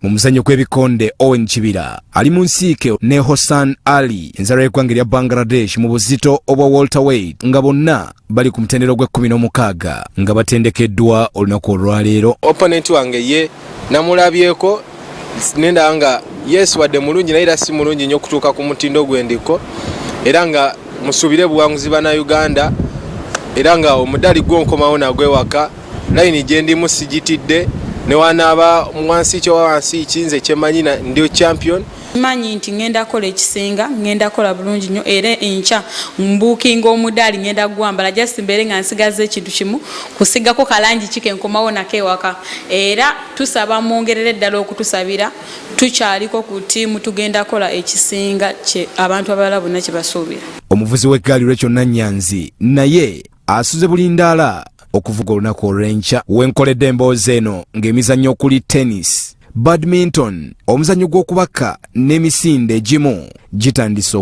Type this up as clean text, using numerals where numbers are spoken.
mu muzannyo gw'ebikonde Owen Kibira ali mu nsiike ne Hossan Ali enzalo y'eggwanga lya Bangladesh mu buzito obwa welterweight nga bonna bali ku mutendero gwe-16 nga batendekeddwa olunaku olwaleero. Opponent wange ye namulabyeko nenda nga yes wadde mulungi naye era si mulungi nnyo okutuuka ku mutindo gw'endiko era nga musubire buwanguzi bana Uganda era nga omudali gw'onkomawo nagwewaka layini gye ndimu sigitidde ne wanaaba mwansi kyo wansi kinze kyemanyi ndio champion. Manyi nti ngenda kola ekisinga ngenda kola bulungi nnyo era encha mbukinga omudali ngenda gwambala just mbere nga nsigaze ekintu kimu kusigako kalangi kike nkomawo nakewaka era tusaba mwongerere ddala okutusabira tukyaliko ku tiimu tugenda kola ekisinga kye abantu abalala bonna kye basuubira. Omuvuzi w'eggaali Rachel Nanyanzi naye asuze bulindaala okuvuga olunaku olw'enkya wenkoledde emboozi eno ng'emizannyo okuli tennis, badminton, omuzannyo gw'okubaka n'emisinde egimu gitandise